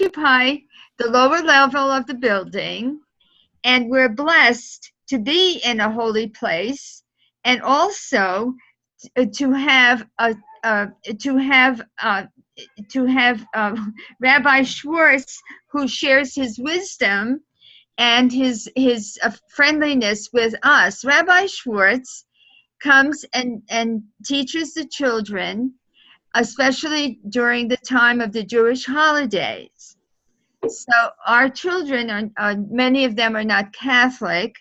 occupy the lower level of the building, and we're blessed to be in a holy place, and also to have Rabbi Schwartz, who shares his wisdom and his friendliness with us. Rabbi Schwartz comes and teaches the children, especially during the time of the Jewish holidays. So our children, many of them are not Catholic,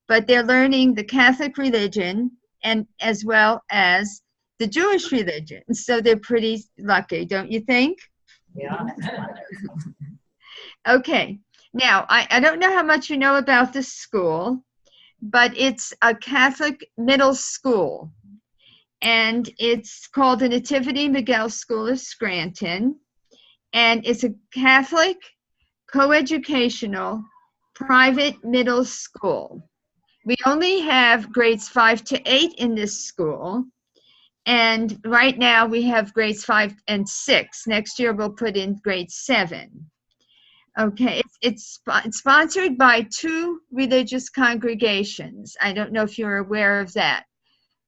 but they're learning the Catholic religion and as well as the Jewish religion. So they're pretty lucky, don't you think? Yeah. Okay. Now, I don't know how much you know about this school, but it's a Catholic middle school. And it's called the NativityMiguel School of Scranton. And it's a Catholic coeducational private middle school. We only have grades 5 to 8 in this school. And right now we have grades 5 and 6. Next year we'll put in grade 7. Okay, it's sponsored by 2 religious congregations. I don't know if you're aware of that.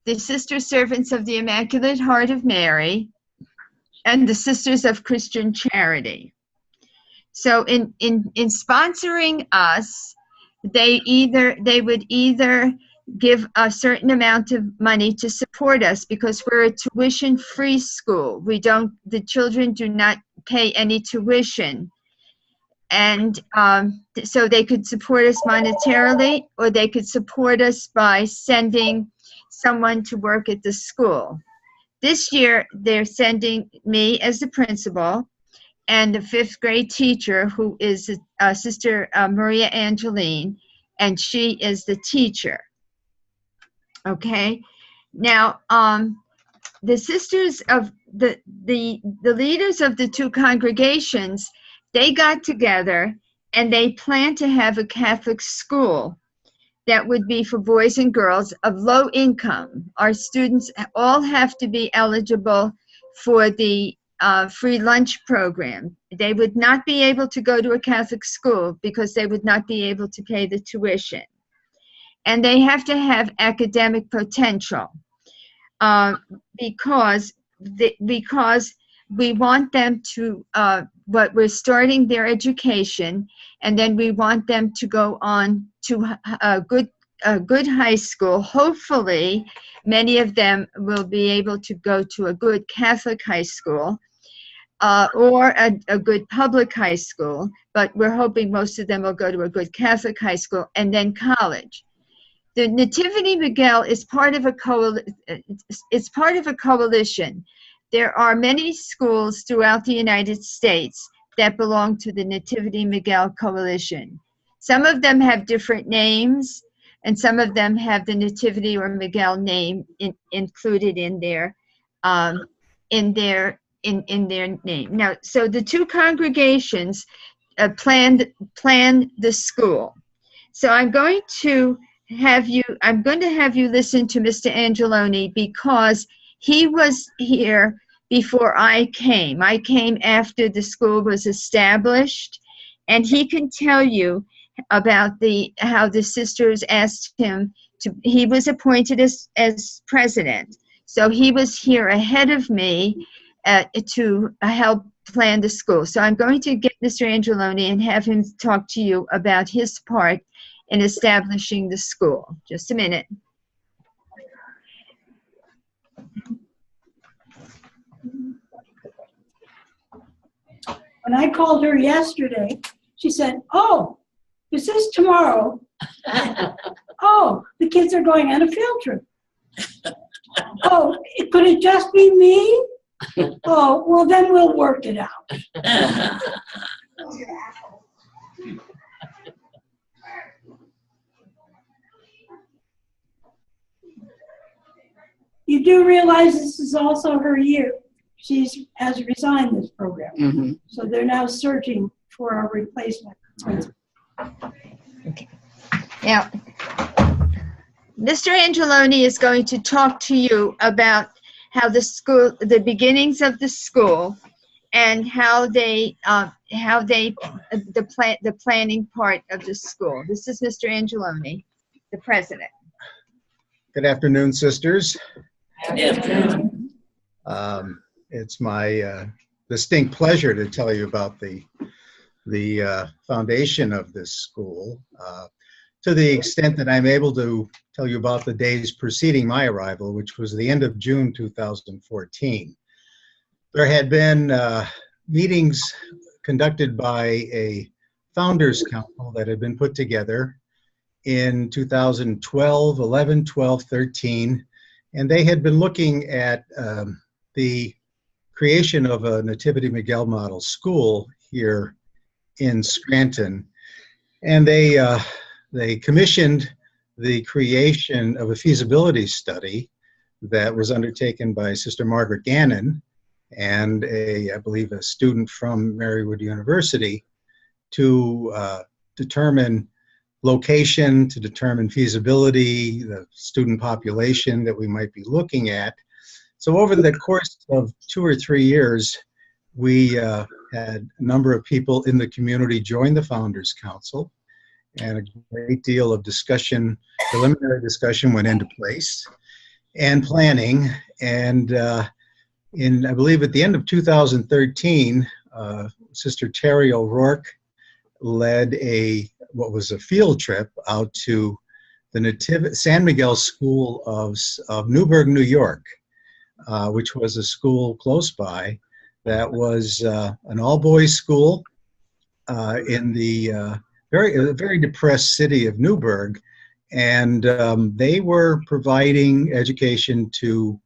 The Sister Servants of the Immaculate Heart of Mary and the Sisters of Christian Charity. So in sponsoring us, they would either give a certain amount of money to support us because we're a tuition-free school. The children do not pay any tuition. And so they could support us monetarily, or they could support us by sending someone to work at the school. This year, they're sending me as the principal and the 5th grade teacher, who is Sister Maria Angeloni, and she is the teacher. Okay. Now, the sisters of the leaders of the 2 congregations, they got together and they plan to have a Catholic school that would be for boys and girls of low income. Our students all have to be eligible for the free lunch program. They would not be able to go to a Catholic school because they would not be able to pay the tuition. And they have to have academic potential because we want them to, but we're starting their education, and then we want them to go on to a good high school. Hopefully, many of them will be able to go to a good Catholic high school or a good public high school, but we're hoping most of them will go to a good Catholic high school and then college. The NativityMiguel is part of a coalition. There are many schools throughout the United States that belong to the NativityMiguel coalition. Some of them have different names, and some of them have the Nativity or Miguel name included in their name. Now, so the 2 congregations planned the school. So I'm going to have you listen to Mr. Angeloni because he was here before I came. I came after the school was established, and he can tell you about how the sisters asked him to. He was appointed as president, so he was here ahead of me to help plan the school. So I'm going to get Mr. Angeloni and have him talk to you about his part in establishing the school. Just a minute. When I called her yesterday, she said, "Oh, is this tomorrow?" "Oh, the kids are going on a field trip." "Oh, could it just be me?" "Oh, well, then we'll work it out." You do realize this is also her year. She has resigned this program. Mm-hmm. So they're now searching for a replacement. Okay. Now, Mr. Angeloni is going to talk to you about how the beginnings of the school, and how they how the planning part of the school. This is Mr. Angeloni, the president. Good afternoon, sisters. Good afternoon. It's my distinct pleasure to tell you about the foundation of this school, to the extent that I'm able to tell you about the days preceding my arrival, which was the end of June 2014. There had been meetings conducted by a Founders Council that had been put together in 2012, 11, 12, 13, and they had been looking at the creation of a NativityMiguel model school here in Scranton. And they commissioned the creation of a feasibility study that was undertaken by Sister Margaret Gannon and I believe a student from Marywood University to determine location, to determine feasibility, the student population that we might be looking at. So over the course of 2 or 3 years, we had a number of people in the community join the Founders Council, and a great deal of discussion, preliminary discussion went into place, and planning. And I believe at the end of 2013, Sister Terry O'Rourke led what was a field trip out to the San Miguel School of Newburgh, New York, which was a school close by that was an all-boys school in the very depressed city of Newburgh, and they were providing education to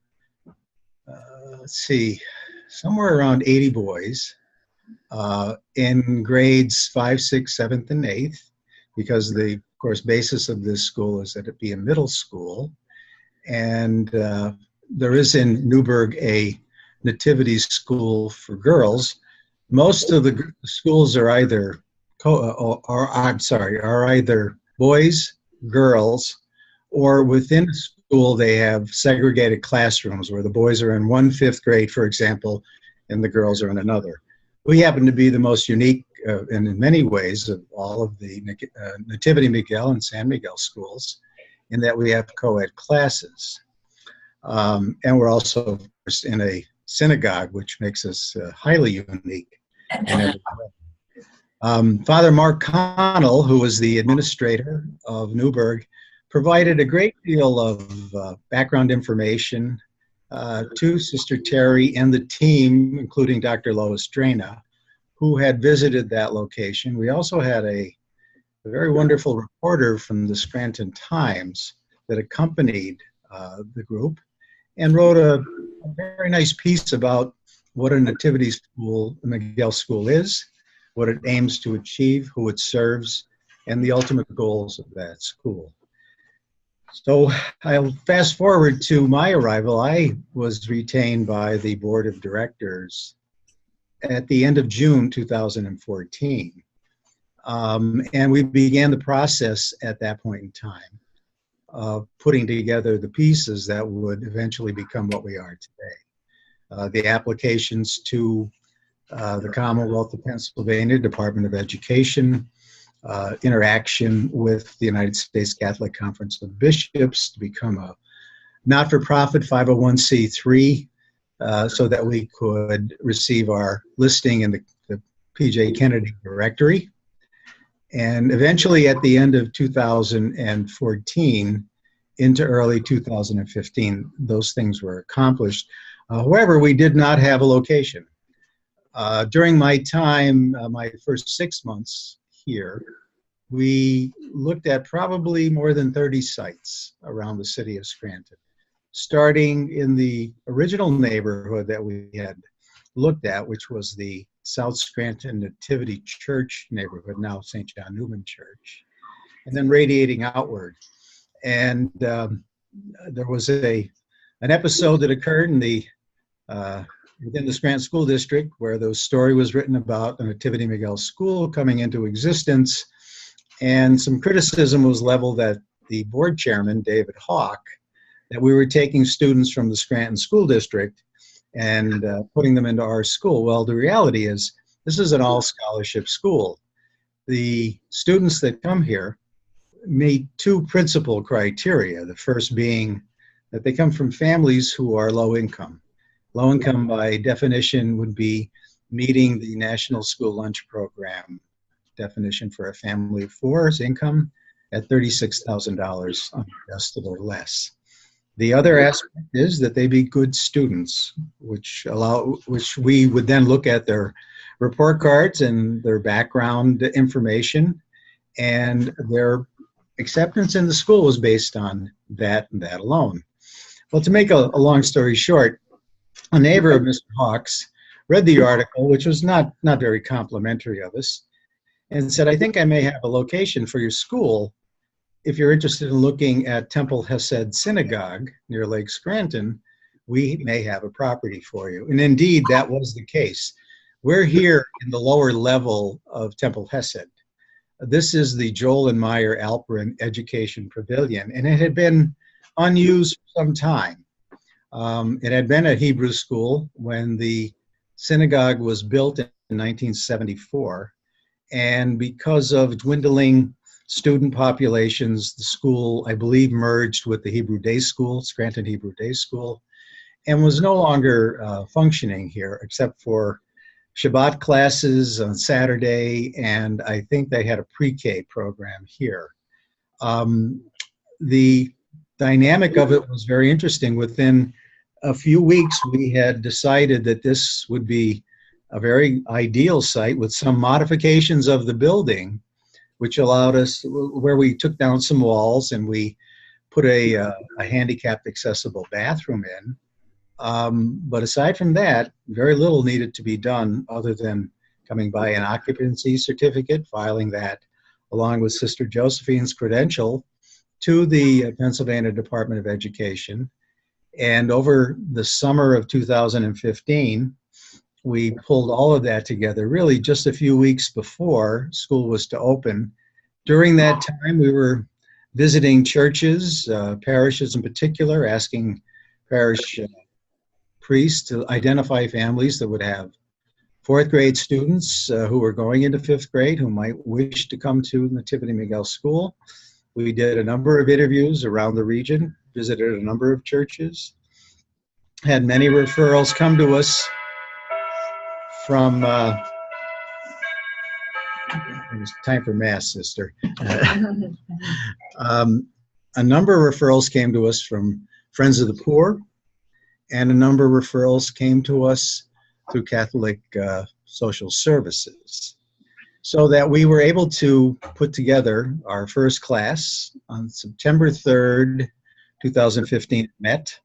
somewhere around 80 boys in grades 5, 6, 7th, and 8th, because the, of course, basis of this school is that it be a middle school. And there is in Newburgh a nativity school for girls. Most of the schools are either either boys, girls, or within a school they have segregated classrooms where the boys are in one 5th grade, for example, and the girls are in another. We happen to be the most unique, and in many ways, of all of the NativityMiguel and San Miguel schools, in that we have co-ed classes. And we're also, of course, in a synagogue, which makes us highly unique. Father Mark Connell, who was the administrator of Newburgh, provided a great deal of background information to Sister Terry and the team, including Dr. Lois Drana, who had visited that location. We also had a very wonderful reporter from the Scranton Times that accompanied the group and wrote a very nice piece about what a nativity school, a Miguel school is, what it aims to achieve, who it serves, and the ultimate goals of that school. So I'll fast forward to my arrival. I was retained by the board of directors at the end of June 2014. And we began the process at that point in time of putting together the pieces that would eventually become what we are today. The applications to the Commonwealth of Pennsylvania Department of Education, interaction with the United States Catholic Conference of Bishops to become a not-for-profit 501c3 so that we could receive our listing in the P.J. Kennedy Directory. And eventually at the end of 2014 into early 2015, those things were accomplished. However, we did not have a location. During my time, my first 6 months here, we looked at probably more than 30 sites around the city of Scranton, starting in the original neighborhood that we had looked at, which was the South Scranton Nativity Church neighborhood, now St. John Newman Church, and then radiating outward. And there was an episode that occurred in within the Scranton School District where the story was written about the NativityMiguel School coming into existence, and some criticism was leveled at the board chairman, David Hawk, that we were taking students from the Scranton School District and putting them into our school. Well, the reality is This is an all-scholarship school. The students that come here meet two principal criteria. The first being that they come from families who are low income. Low income, by definition, would be meeting the National School Lunch Program definition for a family of four's income at $36,000 unadjusted or less. The other aspect is that they be good students, which we would then look at their report cards and their background information, and their acceptance in the school was based on that and that alone. Well, to make a long story short, a neighbor of Mr. Hawks read the article, which was not very complimentary of us, and said, I think I may have a location for your school. If you're interested in looking at Temple Hesed Synagogue near Lake Scranton, we may have a property for you. And indeed, that was the case. We're here in the lower level of Temple Hesed. This is the Joel and Meyer Alperin Education Pavilion, and it had been unused for some time. It had been a Hebrew school when the synagogue was built in 1974, and because of dwindling student populations, the school, I believe, merged with the Hebrew Day School, Scranton Hebrew Day School, and was no longer functioning here except for Shabbat classes on Saturday, and I think they had a pre-K program here. The dynamic of it was very interesting. Within a few weeks, we had decided that this would be a very ideal site with some modifications of the building, which allowed us, where we took down some walls and we put a handicapped accessible bathroom in. But aside from that, very little needed to be done other than coming by an occupancy certificate, filing that along with Sister Josephine's credential to the Pennsylvania Department of Education. And over the summer of 2015, we pulled all of that together really just a few weeks before school was to open. During that time, we were visiting churches, parishes in particular, asking parish priests to identify families that would have fourth grade students who were going into fifth grade who might wish to come to NativityMiguel School. We did a number of interviews around the region, visited a number of churches, had many referrals come to us from, it's time for mass, sister. A number of referrals came to us from Friends of the Poor, and a number of referrals came to us through Catholic Social Services, so that we were able to put together our first class on September 3rd, 2015 met.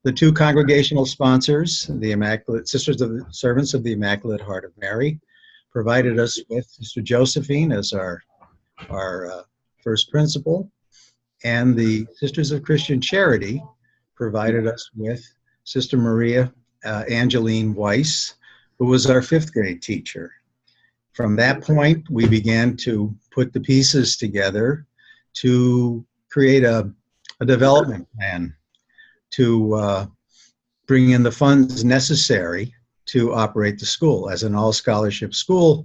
The two congregational sponsors, the Immaculate Sisters of the Servants of the Immaculate Heart of Mary, provided us with Sister Josephine as our first principal, and the Sisters of Christian Charity provided us with Sister Maria Angeloni Weiss, who was our fifth grade teacher. From that point, we began to put the pieces together to create a development plan to bring in the funds necessary to operate the school. As an all-scholarship school,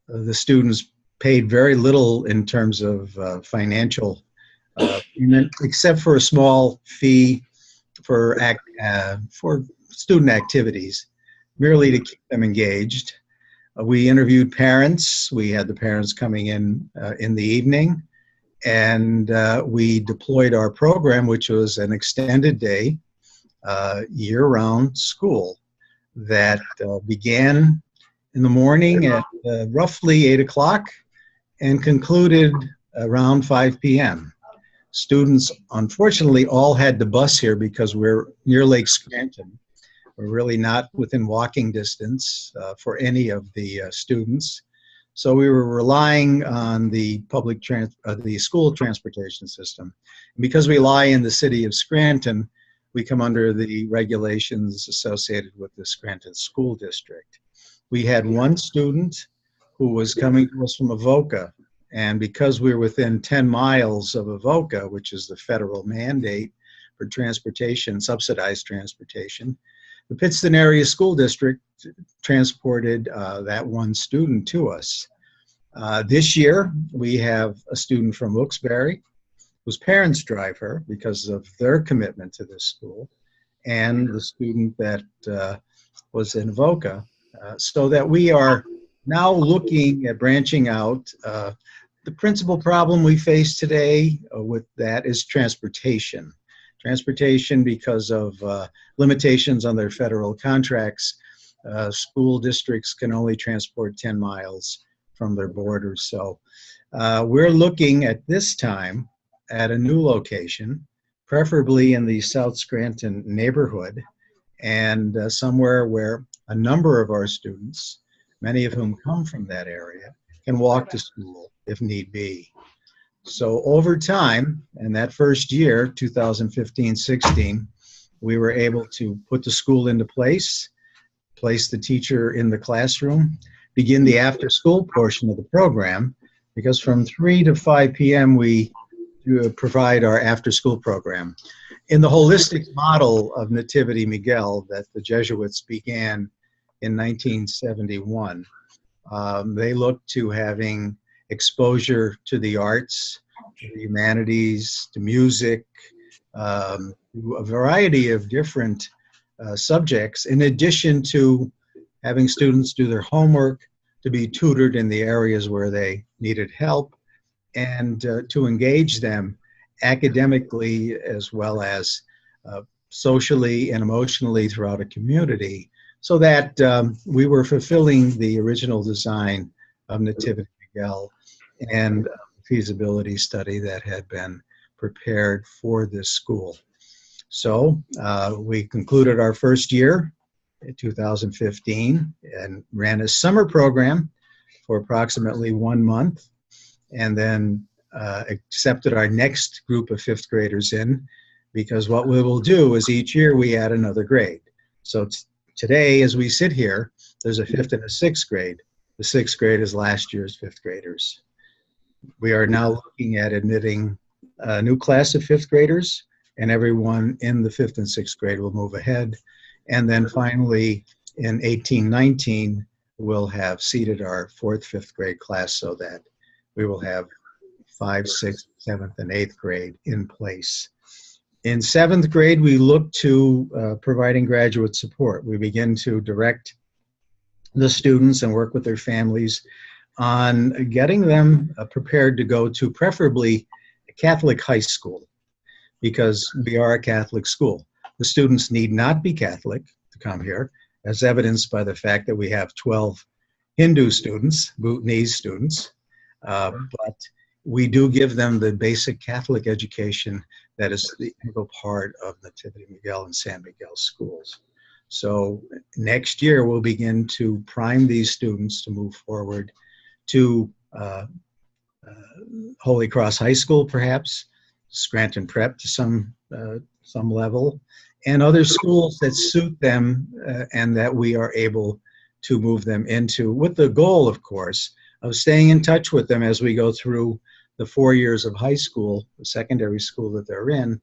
the students paid very little in terms of financial payment, except for a small fee for student activities, merely to keep them engaged. We interviewed parents. We had the parents coming in the evening, and we deployed our program, which was an extended day, year-round school that began in the morning at roughly 8 o'clock and concluded around 5 p.m. Students, unfortunately, all had to bus here because we're near Lake Scranton. We're really not within walking distance for any of the students. So we were relying on the the school transportation system. And because we lie in the city of Scranton, we come under the regulations associated with the Scranton School District. We had one student who was coming to us from Avoca, and because we were within 10 miles of Avoca, which is the federal mandate for transportation, subsidized transportation, the Pittston Area School District transported that one student to us. This year, we have a student from Wilkes-Barre whose parents drive her because of their commitment to this school, and the student that was in Avoca, so that we are now looking at branching out. The principal problem we face today with that is transportation. Transportation, because of limitations on their federal contracts, school districts can only transport 10 miles from their borders. So we're looking at this time at a new location, preferably in the South Scranton neighborhood, and somewhere where a number of our students, many of whom come from that area, can walk to school if need be. So over time, in that first year, 2015-16, we were able to put the school into place the teacher in the classroom, begin the after-school portion of the program, because from 3 to 5 p.m. we provide our after-school program. In the holistic model of NativityMiguel that the Jesuits began in 1971, they look to having exposure to the arts, to the humanities, to music, to a variety of different subjects, in addition to having students do their homework, to be tutored in the areas where they needed help, and to engage them academically as well as socially and emotionally throughout a community, so that we were fulfilling the original design of NativityMiguel and feasibility study that had been prepared for this school. So we concluded our first year in 2015 and ran a summer program for approximately 1 month, and then accepted our next group of fifth graders in, because what we will do is each year we add another grade. So today, as we sit here, there's a fifth and a sixth grade. The sixth grade is last year's fifth graders. We are now looking at admitting a new class of fifth graders, and everyone in the fifth and sixth grade will move ahead. And then finally, in 18-19, we'll have seated our fourth, fifth grade class, so that we will have 5th, 6th, 7th, and 8th grade in place. In 7th grade, we look to providing graduate support. We begin to direct the students and work with their families on getting them prepared to go to preferably a Catholic high school, because we are a Catholic school. The students need not be Catholic to come here, as evidenced by the fact that we have 12 Hindu students, Bhutanese students, but we do give them the basic Catholic education that is the integral part of NativityMiguel and San Miguel schools. So next year we'll begin to prime these students to move forward to Holy Cross High School, perhaps, Scranton Prep to some level, and other schools that suit them and that we are able to move them into, with the goal, of course, of staying in touch with them as we go through the 4 years of high school, the secondary school that they're in,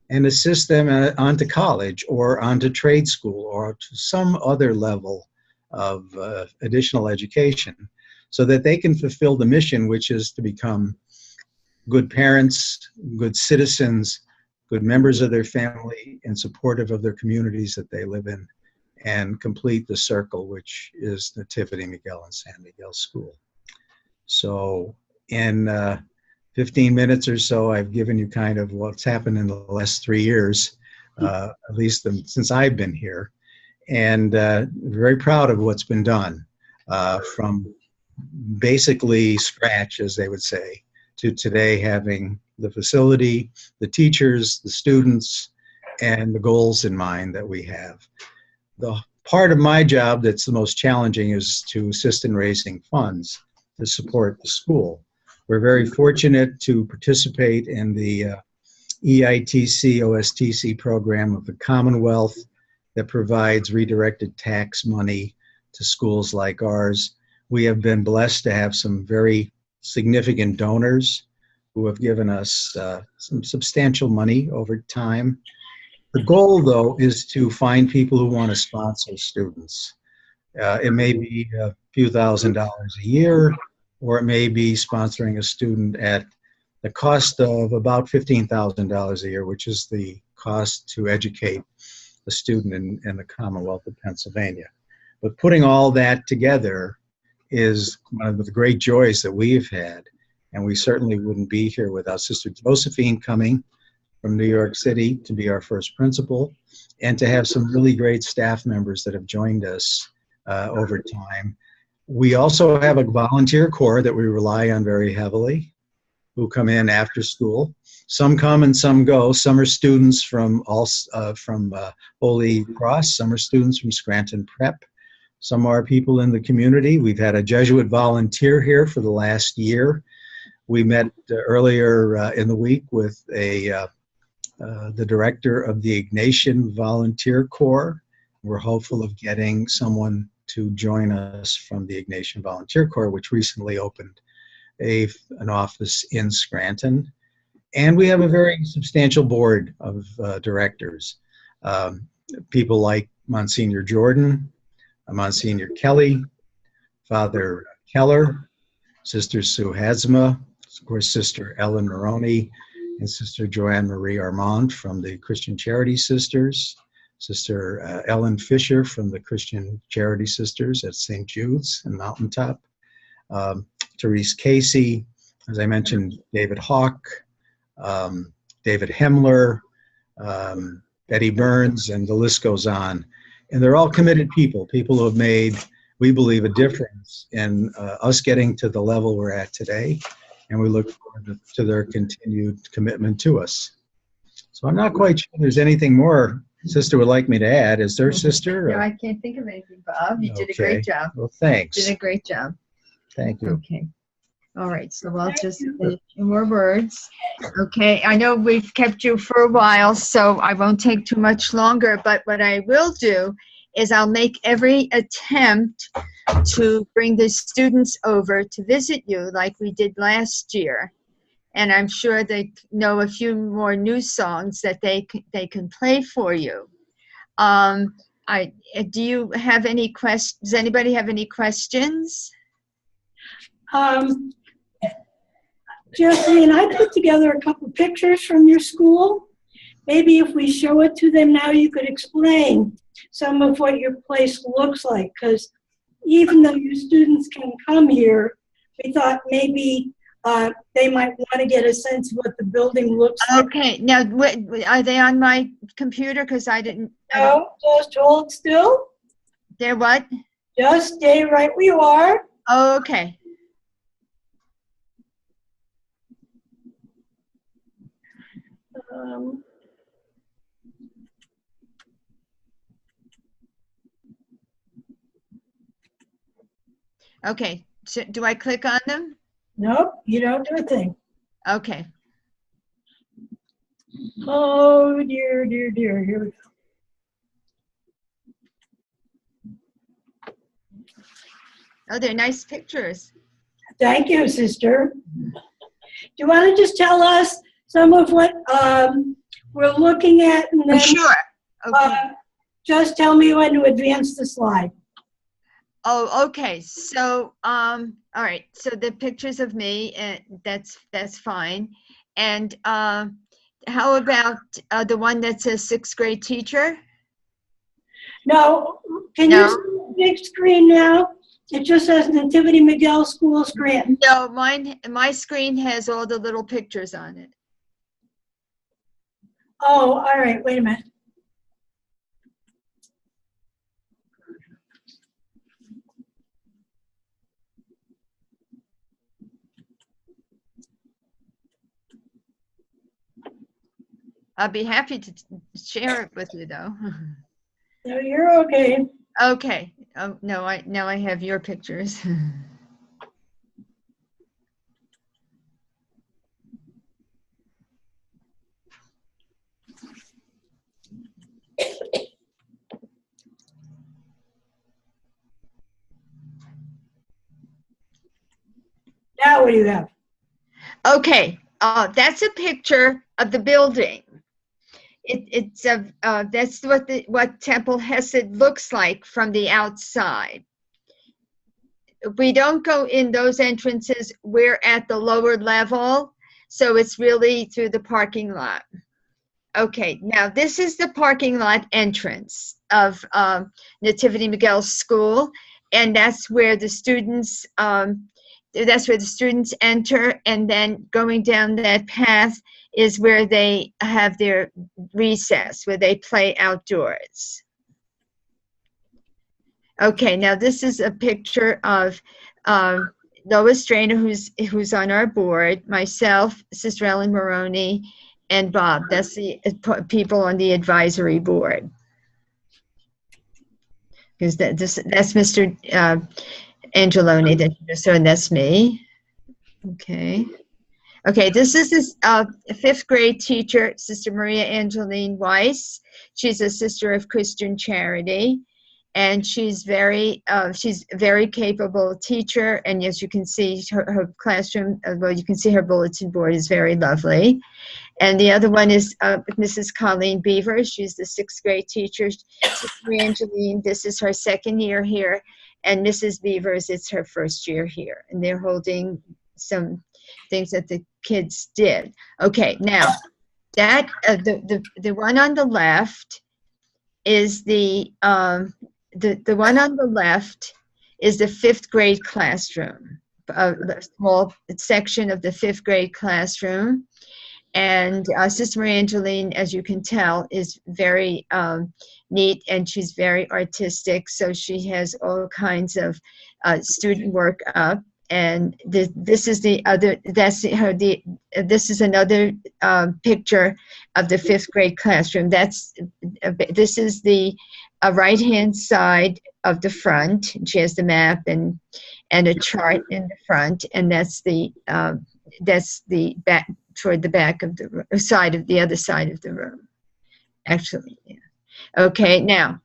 and assist them onto college or onto trade school or to some other level of additional education, so that they can fulfill the mission, which is to become good parents, good citizens, good members of their family, and supportive of their communities that they live in, and complete the circle, which is NativityMiguel and San Miguel School. So in 15 minutes or so, I've given you kind of what's happened in the last 3 years, at least since I've been here, and very proud of what's been done from basically scratch, as they would say, to today having the facility, the teachers, the students, and the goals in mind that we have. The part of my job that's the most challenging is to assist in raising funds to support the school. We're very fortunate to participate in the EITC, OSTC program of the Commonwealth that provides redirected tax money to schools like ours. We have been blessed to have some very significant donors who have given us some substantial money over time. The goal, though, is to find people who want to sponsor students. It may be a few $1,000s a year, or it may be sponsoring a student at the cost of about $15,000 a year, which is the cost to educate a student in the Commonwealth of Pennsylvania. But putting all that together is one of the great joys that we've had, and we certainly wouldn't be here without Sister Josephine coming from New York City to be our first principal, and to have some really great staff members that have joined us over time. We also have a volunteer corps that we rely on very heavily, who come in after school. Some come and some go. Some are students from Holy Cross. Some are students from Scranton Prep. Some are people in the community. We've had a Jesuit volunteer here for the last year. We met earlier in the week with the director of the Ignatian Volunteer Corps. We're hopeful of getting someone to join us from the Ignatian Volunteer Corps, which recently opened an office in Scranton. And we have a very substantial board of directors. People like Monsignor Jordan, Monsignor Kelly, Father Keller, Sister Sue Hazma, of course, Sister Ellen Maroney, and Sister Joanne Marie Armand from the Christian Charity Sisters, Sister Ellen Fisher from the Christian Charity Sisters at St. Jude's in Mountaintop, Therese Casey, as I mentioned, David Hawk, David Hemler, Betty Burns, and the list goes on. And they're all committed people who have made, we believe, a difference in us getting to the level we're at today. And we look forward to their continued commitment to us. So I'm not quite sure there's anything more Sister would like me to add. Is there, Sister? No, I can't think of anything, Bob. You did a great job. Well, thanks. You did a great job. Thank you. Okay. All right, so I'll just finish two more words. Okay, I know we've kept you for a while, so I won't take too much longer, but what I will do is I'll make every attempt to bring the students over to visit you like we did last year. And I'm sure they know a few more new songs that they can play for you. Do you have any questions? Does anybody have any questions? Josephine, I put together a couple pictures from your school. Maybe if we show it to them now, you could explain some of what your place looks like. Because even though your students can come here, we thought maybe they might want to get a sense of what the building looks like. Okay, now are they on my computer? Because I didn't. No, just hold still. They're what? Just stay right where you are. Oh, okay. Okay, so do I click on them? Nope, you don't do a thing. Okay. Oh, dear, dear, dear. Here we go. Oh, they're nice pictures. Thank you, sister. Do you want to just tell us some of what we're looking at? And then, Sure. Okay. Just tell me when to advance the slide. Oh, okay. So, all right. So the pictures of me, that's fine. And how about the one that says sixth grade teacher? No, can you see the big screen now? It just says NativityMiguel School Scranton. No, my screen has all the little pictures on it. Oh, all right. Wait a minute. I'll be happy to share it with you, though. No, you're okay. Okay. Oh, no, now I have your pictures. Now what do you have? Okay. That's a picture of the building. It's that's what Temple Hesed looks like from the outside. We don't go in those entrances. We're at the lower level, so it's really through the parking lot. Okay, now this is the parking lot entrance of NativityMiguel School, and that's where the students enter, and then going down that path is where they have their recess, where they play outdoors. Okay, now this is a picture of Lois Drainer, who's on our board, myself, Sister Ellen Maroney, and Bob. That's the people on the advisory board. Because that's Mr. Angeloni that you just saw, and that's me. Okay. Okay, this is this fifth grade teacher, Sister Maria Angeline Weiss. She's a sister of Christian Charity, and she's a very capable teacher. And as you can see, her classroom, well, you can see her bulletin board is very lovely. And the other one is Mrs. Colleen Beaver. She's the sixth grade teacher. Sister Angeline, this is her second year here. And Mrs. Beavers, it's her first year here. And they're holding some things that the kids did. Okay, now that the one on the left is the one on the left is the fifth grade classroom, a small section of the fifth grade classroom. And Sister Maria Angeline, as you can tell, is very neat, and she's very artistic. So she has all kinds of student work up. And this is the other. This is another picture of the fifth grade classroom. This is the right-hand side of the front. She has the map and a chart in the front, and that's the back, toward the back of the side of the other side of the room. Actually, yeah. Okay, now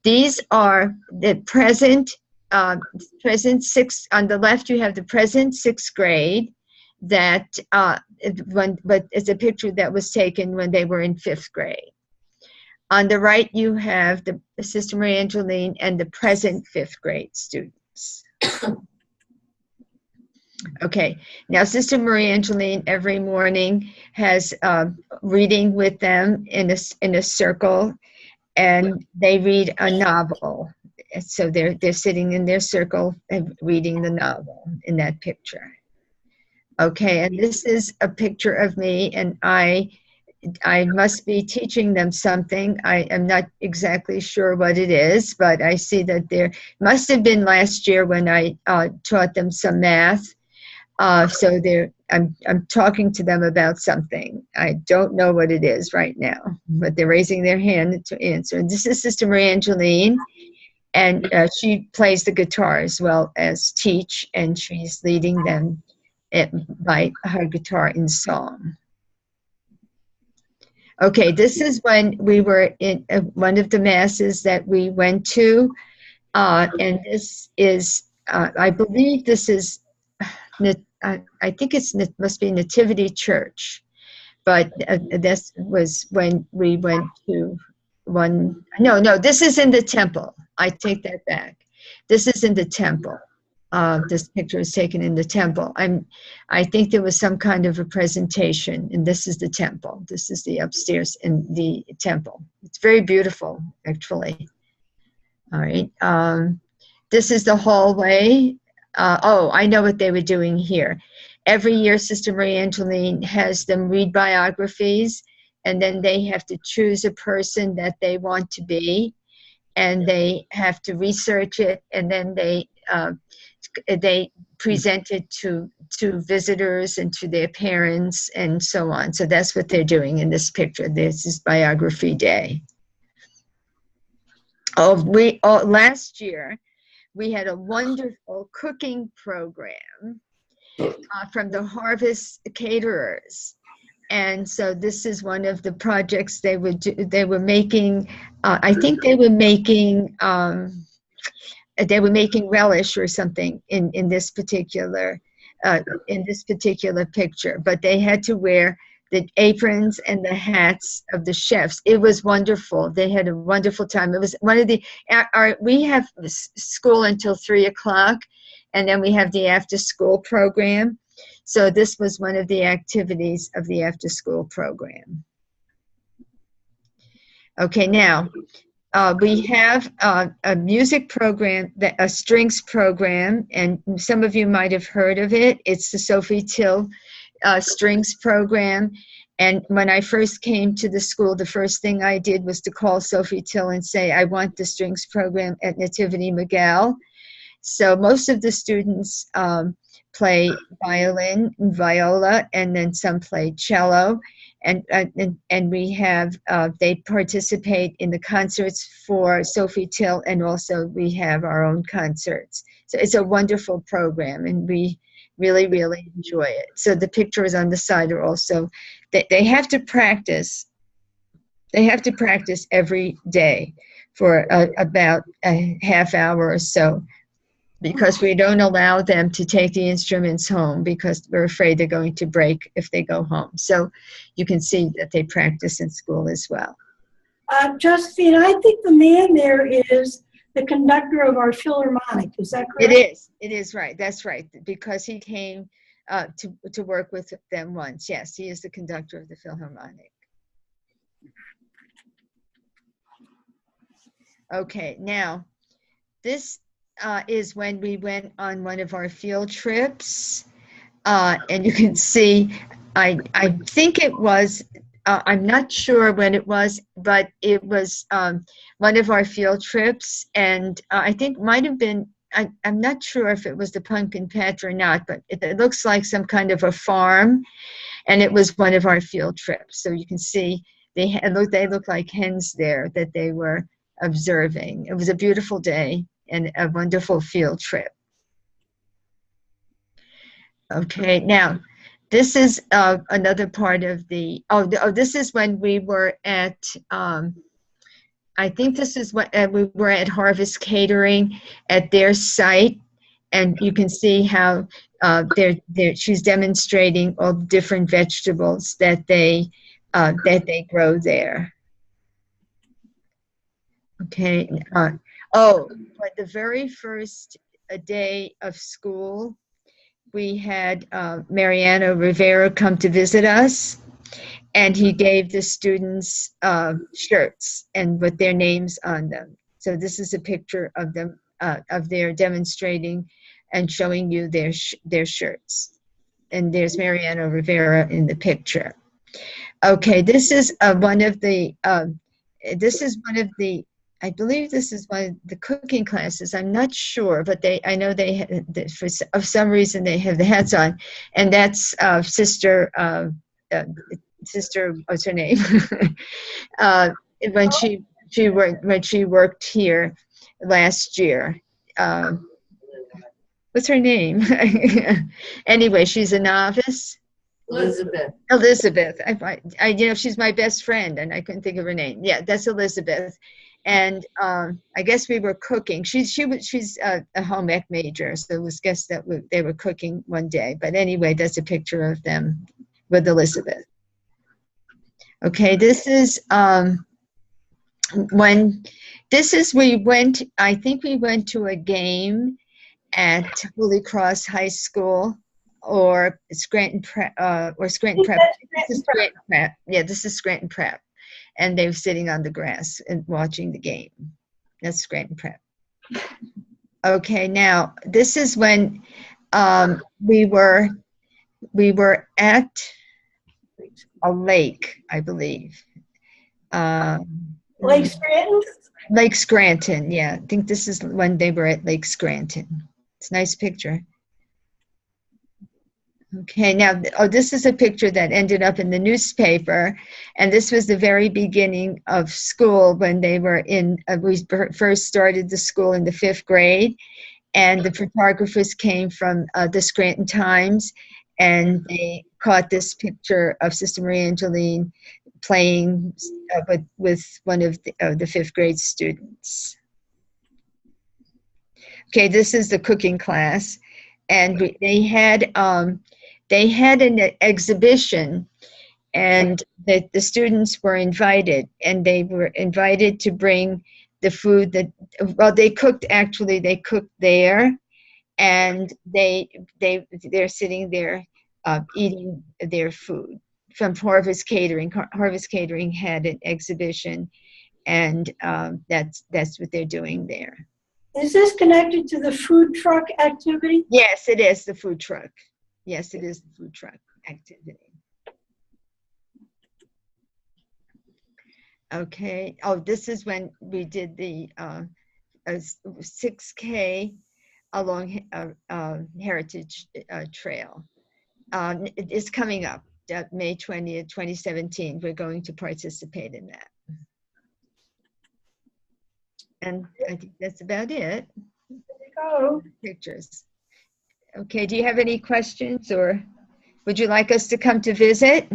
these are the present sixth. On the left, you have the present sixth grade. But it's a picture that was taken when they were in fifth grade. On the right, you have the Sister Maria Angeline and the present fifth grade students. Okay, now Sister Maria Angeline every morning has reading with them in a circle, and they read a novel. So they're sitting in their circle and reading the novel in that picture. Okay, and this is a picture of me, and I must be teaching them something. I am not exactly sure what it is, but I see that there must have been last year when I taught them some math. So I'm talking to them about something. I don't know what it is right now, but they're raising their hand to answer. And this is Sister Maria Angeline, and she plays the guitar as well as teach, and she's leading them by her guitar in song. Okay, this is when we were in one of the masses that we went to, and this is, I believe this is, I think must be Nativity Church, but this was when we went to one. No, this is in the temple. I take that back. This is in the temple. This picture is taken in the temple. I think there was some kind of a presentation, and this is the temple. This is the upstairs in the temple. It's very beautiful, actually. All right. This is the hallway. Oh, I know what they were doing here. Every year, Sister Maria Angeline has them read biographies, and then they have to choose a person that they want to be, and they have to research it, and then they present it to visitors and to their parents and so on. So that's what they're doing in this picture. This is biography day. Last year, we had a wonderful cooking program from the Harvest Caterers. And so this is one of the projects they would do. They were making, I think they were making relish or something in this particular picture. But they had to wear the aprons and the hats of the chefs. It was wonderful. They had a wonderful time. It was one of the, we have school until 3 o'clock, and then we have the after school program. So this was one of the activities of the after school program. Okay, now we have a music program, a strings program, and some of you might have heard of it. It's the Cioffi Till strings program. And when I first came to the school, the first thing I did was to call Cioffi Till and say, I want the strings program at NativityMiguel. So most of the students play violin and viola, and then some play cello. And we have, they participate in the concerts for Cioffi Till, and also we have our own concerts. So it's a wonderful program, and we really, really enjoy it. So the pictures on the side are also, they have to practice. They have to practice every day for about a half hour or so, because we don't allow them to take the instruments home because we're afraid they're going to break if they go home. So you can see that they practice in school as well. Josephine, I think the man there is the conductor of our Philharmonic. Is that correct? It is right. That's right, because he came to work with them once. Yes, he is the conductor of the Philharmonic. Okay, now this is when we went on one of our field trips, and you can see, I think it was, I'm not sure when it was, but it was one of our field trips, and I think might have been, I'm not sure if it was the pumpkin patch or not, but it looks like some kind of a farm, and it was one of our field trips. So you can see they look like hens there that they were observing. It was a beautiful day and a wonderful field trip. Okay, now this is another part of the, this is when we were at, I think this is what we were at Harvest Catering at their site, and you can see how she's demonstrating all the different vegetables that they grow there. Okay. But the very first day of school, we had Mariano Rivera come to visit us, and he gave the students shirts and with their names on them. So this is a picture of them, of their demonstrating and showing you their shirts. And there's Mariano Rivera in the picture. Okay, this is one of the, I believe this is one of the cooking classes. I'm not sure, but I know for some reason they have the hats on, and that's Sister, what's her name? When she worked here last year. What's her name? Anyway, she's a novice. Elizabeth. I she's my best friend, and I couldn't think of her name. Yeah, that's Elizabeth. And I guess we were cooking. She's a home ec major, so it was guessed that they were cooking one day. But anyway, that's a picture of them with Elizabeth. Okay, this is we went. I think we went to a game at Holy Cross High School or Scranton Prep. This is Scranton Prep. Yeah, this is Scranton Prep. And they were sitting on the grass and watching the game. That's Scranton Prep. Okay, now this is when we were at a lake, I believe. Lake Scranton? Lake Scranton, yeah. I think this is when they were at Lake Scranton. It's a nice picture. Okay, now, this is a picture that ended up in the newspaper, and this was the very beginning of school when they were in, we first started the school in the 5th grade, and the photographers came from the Scranton Times, and they caught this picture of Sister Maria Angeline playing with one of the 5th grade students. Okay, this is the cooking class, and they had an exhibition and the students were invited, and they were invited to bring the food that, well, they cooked there, and they're sitting there eating their food from Harvest Catering. Harvest Catering had an exhibition, and that's what they're doing there. Is this connected to the food truck activity? Yes, it is the food truck. Yes, it is the food truck activity. Okay. Oh, this is when we did the 6K along Heritage Trail. It's coming up, May 20th, 2017. We're going to participate in that. And I think that's about it. Oh, Pictures. Okay, do you have any questions, or would you like us to come to visit?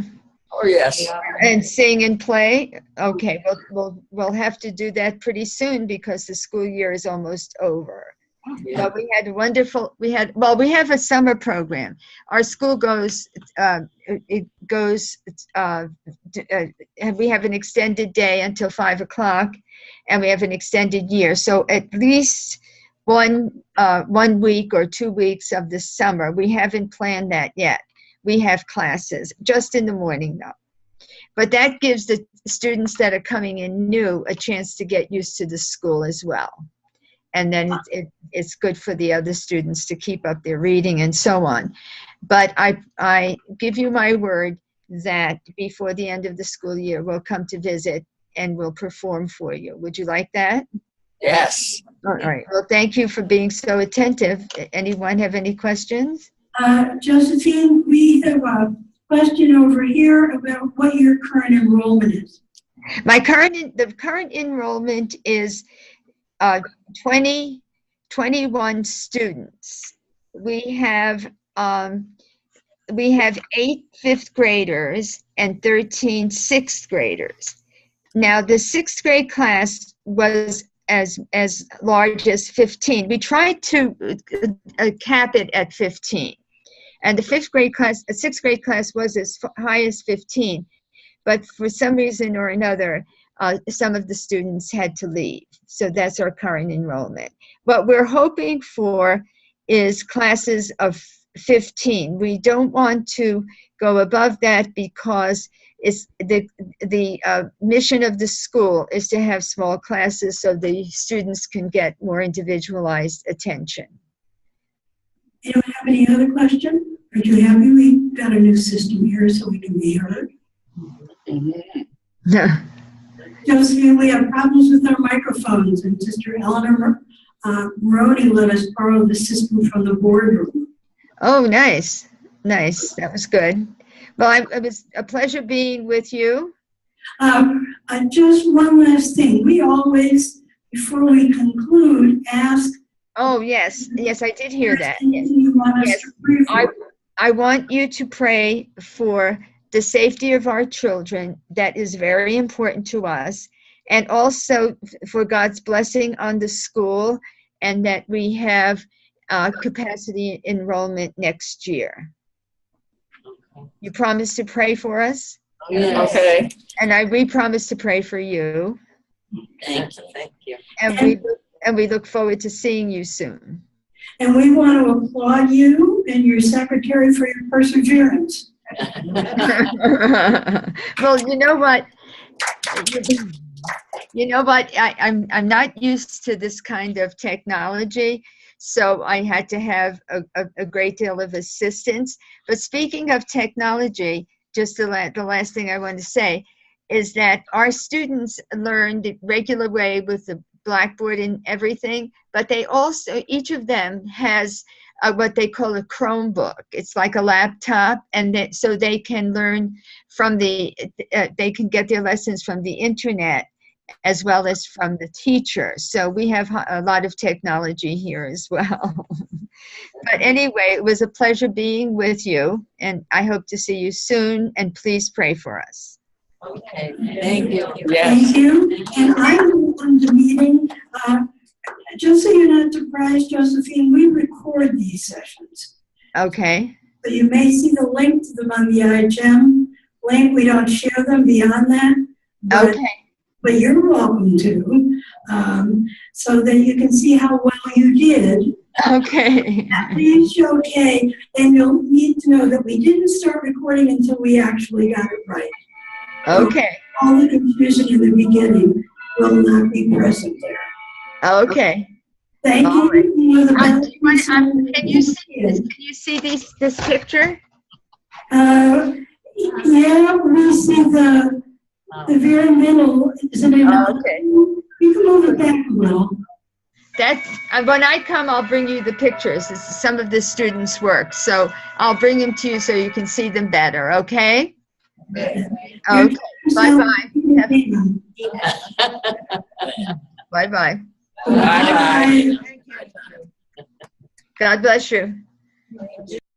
Oh, yes. And sing and play? Okay, we'll have to do that pretty soon because the school year is almost over. Yeah. But we had we have a summer program. Our school goes, we have an extended day until 5 o'clock, and we have an extended year. So at least 1 week or 2 weeks of the summer, we haven't planned that yet. We have classes just in the morning though. But that gives the students that are coming in new a chance to get used to the school as well. And then it's good for the other students to keep up their reading and so on. But I give you my word that before the end of the school year, we'll come to visit and we'll perform for you. Would you like that? Yes. All right. Well, thank you for being so attentive. Anyone have any questions? Josephine, we have a question over here about what your current enrollment is. The current enrollment is 21 students. We have 8 fifth graders and 13 sixth graders. Now the 6th grade class was as large as 15. We tried to cap it at 15. And the 6th grade class was as high as 15. But for some reason or another, some of the students had to leave. So that's our current enrollment. What we're hoping for is classes of 15. We don't want to go above that because it's the mission of the school is to have small classes so the students can get more individualized attention. You don't have any other question? Are you happy we got a new system here so we can be heard? Mm-hmm. Josephine, we have problems with our microphones, and Sister Eleanor Maroney let us borrow the system from the boardroom. Oh, nice. Nice. That was good. Well, it was a pleasure being with you. Just one last thing. We always, before we conclude, ask. Oh, yes. Yes, I did hear that. Yes. You want us to pray for? I want you to pray for the safety of our children. That is very important to us. And also for God's blessing on the school and that we have capacity enrollment next year. You promise to pray for us? Yes. Okay. And we promise to pray for you. Thank you. Thank you. And we look forward to seeing you soon. And we want to applaud you and your secretary for your perseverance. Well, you know what? I'm not used to this kind of technology, so I had to have a great deal of assistance. But speaking of technology, just the last thing I want to say is that our students learn the regular way with the blackboard and everything, but they also, each of them has what they call a Chromebook. It's like a laptop, and so they can learn from they can get their lessons from the internet as well as from the teacher. So we have a lot of technology here as well. But anyway, it was a pleasure being with you, and I hope to see you soon, and please pray for us. Okay, thank you. Yes. Thank you. And I will end the meeting. Just so you're not surprised, Josephine, we record these sessions. Okay. So you may see the link to them on the IHM link. We don't share them beyond that. But, Okay. but you're welcome to, so that you can see how well you did. Okay. After you show okay, then you'll need to know that we didn't start recording until we actually got it right. Okay. So all the confusion in the beginning will not be present there. Okay. Thank All you. You know, the Can you see this? Can you see this picture? Yeah, we see the very middle, isn't it? Okay. You can move it back a little. That's when I come, I'll bring you the pictures. This is some of the students' work, so I'll bring them to you so you can see them better. Okay? Okay. Bye-bye. Bye-bye. Bye. God bless you.